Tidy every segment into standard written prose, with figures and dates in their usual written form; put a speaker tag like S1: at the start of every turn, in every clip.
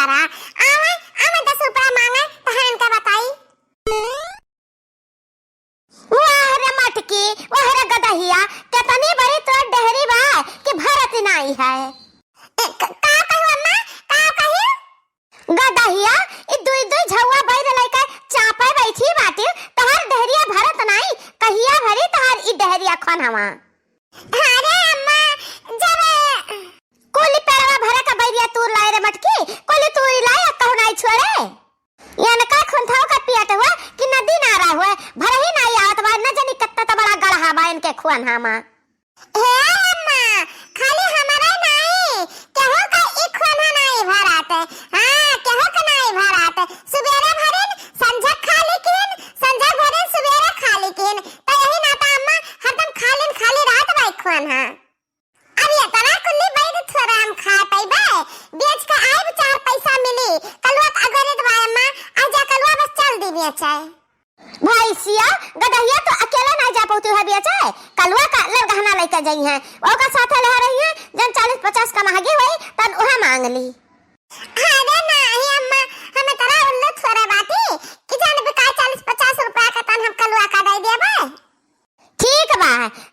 S1: करा। आवे आवे 10 रुपया मांगे तो हम का बताई। वाह रे मटकी, वाह रे गदहिया, कितनी बड़ी तो डहरी बा कि भरत नहीं है। का कहू अम्मा, का कहू गदहिया, ई दुई दुई झौवा बैर लइका चापे बैठी बाटी, तोहर डहरिया भरत नहीं, कहिया भरी तोहर ई डहरिया खनवा। अरे अम्मा, जब कोली पैरवा भरे का बैरिया तू लाए रे मटकी, कोली तू लाए कहू नहीं छोड़े। यान का खुंथाव का पियाट हुआ कि नदी ना रहा हुआ, भर ही नहीं आवत बा, न जानी कत्ता तो बड़ा गढ़ा बा इनके खुअन हामा। हे अम्मा, खाली हमारा नहीं, केहू का एक खुअन नहीं भरात। हां, केहू का नहीं भरात। सुबेरे भरिन, संझा खाली किन, संझा भरिन सुबेरे खाली किन, तो यही नाता अम्मा हरदम खाली खाली रात बा खुअन हां। अब ये तना कुल्ली बैठ थोड़ा हम खा पाइबे, बेच के आइब 4 पैसा मिली, कलवा अगरे दवा अम्मा, आजा कलवा बस चल दी बेचे। भाई सिया गदहिया तो अकेला नहीं जा पाती है बेचे, कलवा का लर गहना लेके जाई है, ओका साथे ले रही है, जन 40-50 का महंगी हुई तन उहा मांग ली। अरे नहीं अम्मा, हमें तरा उल्लू थोड़ा बाती कि जान बिका 40-50 रुपया का तन हम कलवा का दे देबे। ठीक बा,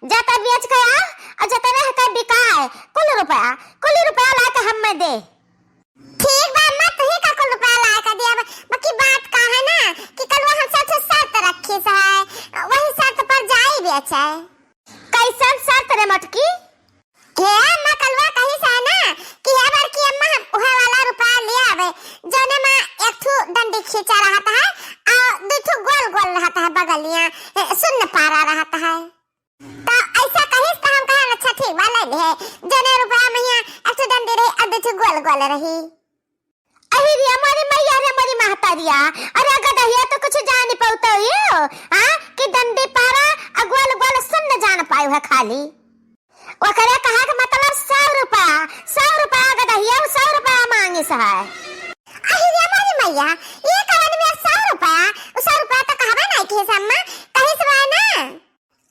S1: जता बेच के आ और जता रह के बिकाए कुल रुपया ला के हम में दे। ठीक बा अम्मा, तू ही का कुल रुपया ला के दिया। बाकी बात का है ना कि कलवा हम सब शर्त रखी है, वही शर्त पर जाई बेचे। कैसन शर्त रे मटकी? हे अम्मा, कलवा कही से ना कि ये बार की अम्मा उहे वाला रुपया ले आवे, जोने में एक ठो डंडी खींचा रहता है और दो ठो गोल गोल रहता है बगलियां, शून्य पारा रहता है। तो ऐसा कहिस तो हम कहे अच्छा ठीक बा ले ले, जोने रुपया में एक ठो डंडी रही और दो ठो गोल गोल रही। अहि रे हमारी मैया रे हमारी महतारिया, अरे गदहिया तो कुछ जान पाउतो यो, हां कि डंडी पारा और गोल गोल शून्य जान पायो है खाली। ओकरे कहा के मतलब 100 रुपया गदहिया 100 रुपया मांगी सा है। अहि रे हमारी मैया, ये करन में 100 रुपया तो कहबा नहीं कि सम्मा कहि से ना,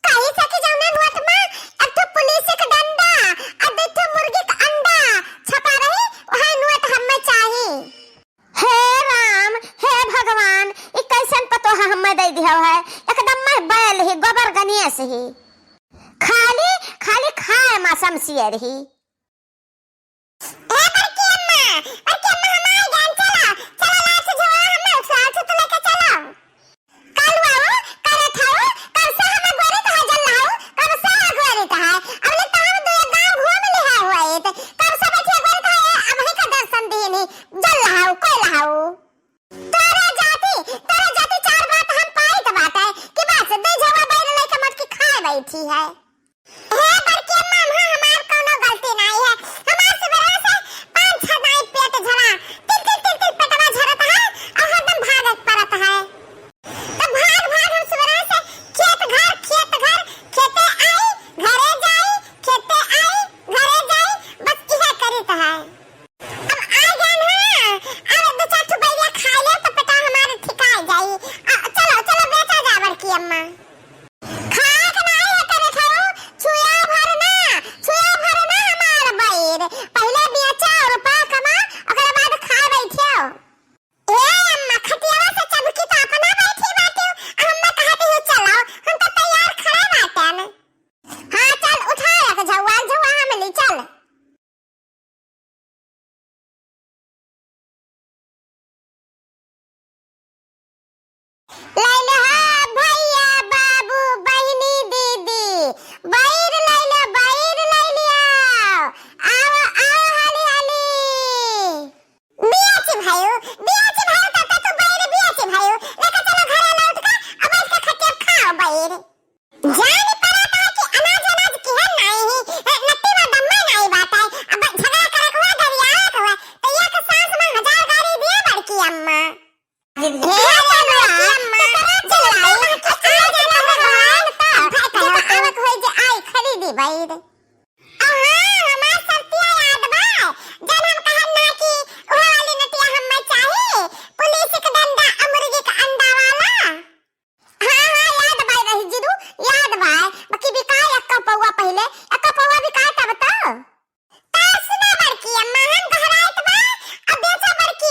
S1: कहि से कि जौना नोट में एक तो पुलिस के डंडा और दो तो मुर्गी का अंडा छपा रही, वही नोट हमें चाहिए। हे राम, हे भगवान, ई कैसन पतो हमें दे दिया है, एकदम मैं बैल ही गोबर गनिए से ही खाली खाली खाए मा समसिए रही। ए बरकी अम्मा हमारे जान चला लाठ से झोला हमें उठा तो लेके चलो। कल आओ करे थाओ, कल से हमें गोरी कहा जल लाओ, कब से गोरी कहा अब ले ताम दो गांव घूम ले हुआ है, कब से बैठे गोरी कहा अब ही का दर्शन दे नहीं जल लाओ कोई लाओ। तेरे जाति 4 बात हम पाई तो बात है कि बस दे झवा बैल लेके मटकी खाए बैठी है। हे बरकी अम्मा, हमार कोनो गलती नहीं है, हमार सुबह से 5-6 दाई पेट झरा तिल पेटवा झरत है और हरदम भागत परत है। तो भाग हम सुबह से खेत घर खेते आई घरे जाई, खेते आई घरे जाई, बस इहे करित है। अब आ गन है, अब 2-4 ठो बैरिया खा ले तो पेटा हमारे ठिका जाई। चलो बेचा जा बरकी अम्मा। पहले बेचा और रुपया कमा, ओकरे बाद खा बैठियो। ए अम्मा, खटियावा से चबकी तो अपना बैठी बाटे, हम्मा कहती हो चलो, हम तो तैयार खड़े बाटे न। हां चल उठा एक झौवा हम ले चल। ले ले हा भैया बाबू बहिनी दीदी, बैर ले ले आओ हाली बियाची भाई तता तो बैर बियाची भाई लेके चलो घरे लौट के अब इसका खटिया खाओ बैर। जानी पड़ता है कि अनाज की है नहीं नत्ती में दम्मा नहीं बात है, अब झगड़ा करे हुआ दरिया हुआ तो ये के सांस में 1000 गाड़ी दिया बड़की अम्मा। खरीदी बैर हमार सत्या याद बा, जब हम कहन ना कि ओह वाली नटिया हमें चाहिए, पुलिस के डंडा और मुर्गी का अंडा वाला। हां याद बा रही जीदू, याद बा। बाकी बिकाए एक पौवा पहले, एक पौवा बिकाए तब तो सुना बड़की अम्मा हम घरात बा, अब बेचा बड़की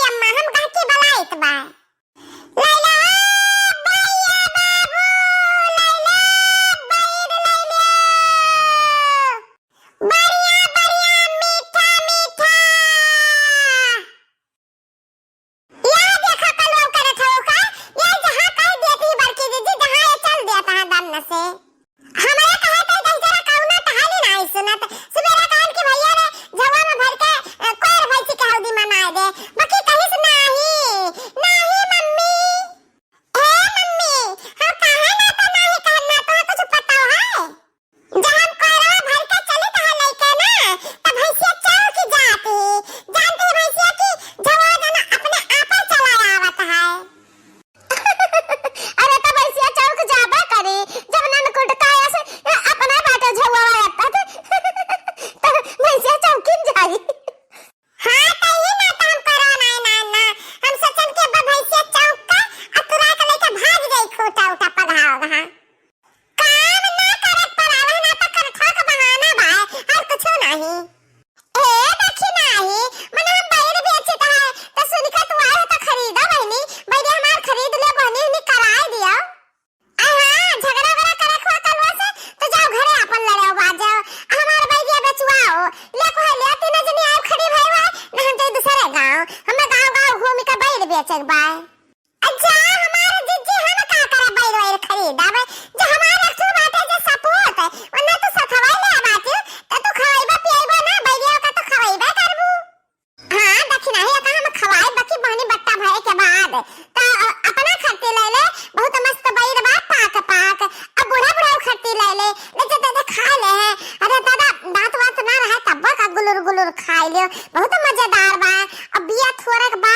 S1: कुल खाई लियो बहुत मजेदार बा। अब बिया थोड़क बा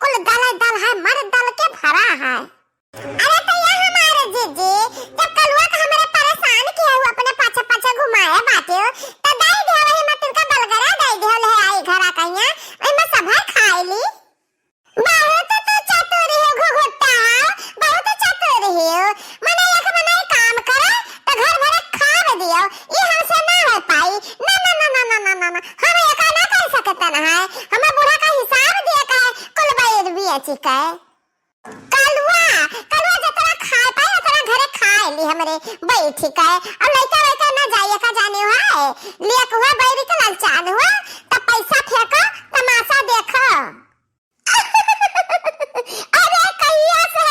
S1: कुल दाल दाल है मर दाल के भरा है। अरे तो ये हमारे जीजी जब कलुआ का हमारे परेशान किया हुआ अपने पाछे पाछे घुमाया बाटे तो दाई दे वही मत तुमका बलगरा दाई दे ले आई घरा कहिया ओइ में सब खाई ली। बहुत तो चतुर है घुघुट्टा बहुत चतुर है मने एक मने काम करे तो घर भरे खा दियो ये हमसे ना हो पाई। ना ना ना ना ना ना ना ना हम एका ना कर सकते ना है हमें बूढ़ा का हिसाब दिया का कुल बैर भी अच्छी का कलुआ कलुआ जतरा खा पाए उतना घरे खा ली हमरे बैठी का अब लइका लइका ना जाइए का जाने है लिया हुआ बैरी के लालचान हुआ तब पैसा फेंको तमाशा देखो। अरे कहिया से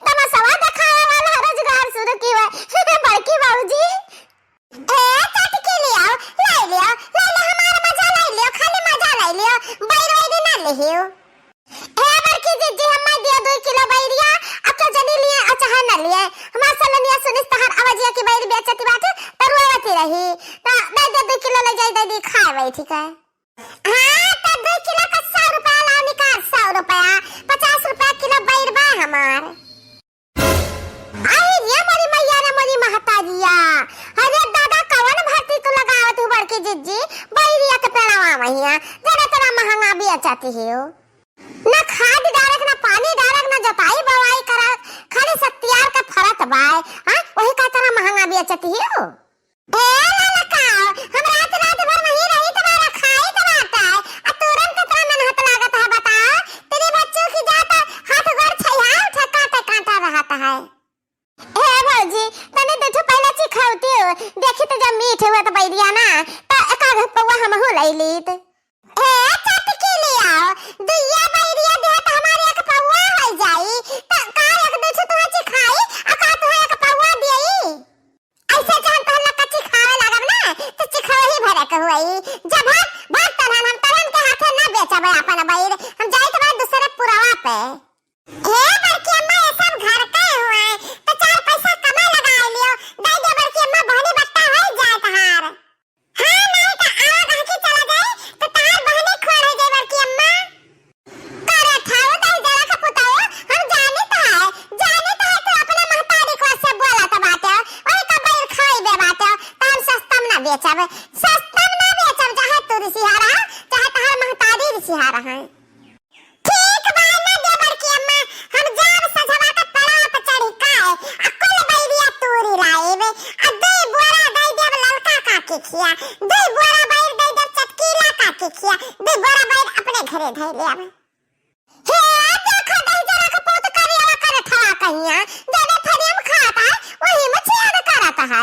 S1: तमाशा दिखाने वाला रोजगार शुरू किया बड़की बाबूजी। ए चटकी लियो ले लियो हमारा मजा ले लियो खाली मजा ले लियो बैर वैरी ना लियो। ए बड़की जीजी हम दिया 2 किलो बैरिया अब तो जनी लिए अच्छा है ना लिए हमार सलनिया सुनिस तहर आवाजिया की बैर बेचती बात तरुआती रही ना दे 2 किलो ले जाई दे खावे ठीक है। हां तो 2 किलो का 100 रुपया ला निकाल 100 रुपया 50 रुपया किलो बैर बा हमार। आई ये मोरी मैया रे मोरी महताजिया अरे दादा कवन भर्ती तू लगावत हूं बड़की जिज्जी बैरिया के पेड़ावा मैया जरा तेरा महंगा भी अचाती है ना खाद डालक ना पानी डालक ना जोताई बवाई करा खाली सत्यार का फरत बाय हां वही का तेरा महंगा भी अचाती है। ए ललका हम रात भर वही रही तुम्हारा खाई बनाता है आ तुरंत कितना मेहनत लागत है बताओ तेरे बच्चों की जाता हाथ गोड़ छैया ठकाते कांटा रहता है। ए भौजी तने देखो पहले चिखावती हो देखी तो जब मीठ हुआ तो बैरिया ना तो एका घर पौवा हम हो लईलीत। ए चटकी ले आओ दुइया बैरिया दे तो हमारे एक पौवा हो जाई तो का एक दूसरे तो चिखाई आ का तो एक पौवा देई ऐसे जान तो हम कच्ची खावे लागब ना तो चिखावे ही भरे के होई जब भात तरन हम तरन के हाथे ना बेचबे अपन बैर हम जाई तो दूसरे पुरावा पे। हे बड़की अम्मा ये सब घर का हुआ है तो 4 पैसा कमा लगा लियो दाई दे बड़की अम्मा बहनी बट्टा हो जाए तहार। हां नहीं तो आवा कह के चला जाए तो तहार बहनी खोर हो जाए बड़की अम्मा करे ठाओ दाई जरा का पुताओ हम जाने तो है तो अपना महतारी को से बोला तो बात है ओए का बैर खाई बे बात है तो हम सस्तम ना बेचब चाहे तू रिसिहारा चाहे तहार महतारी रिसिहारा है। ठीक बा ना दे बड़की अम्मा हम जाब सजवा का पड़ा पे चढ़ी काए आ कुल बैरिया तूरी लाएबे आ 2 बोरा दई देब ललका काके खिया 2 बोरा बैर दई देब चटकीला काके खिया 2 बोरा बैर अपने घरे धइ ले आवे। हे देखो दई जरा का पोत करिया कर ठा कहिया दे दे थरियम खाता वही मछिया करता है।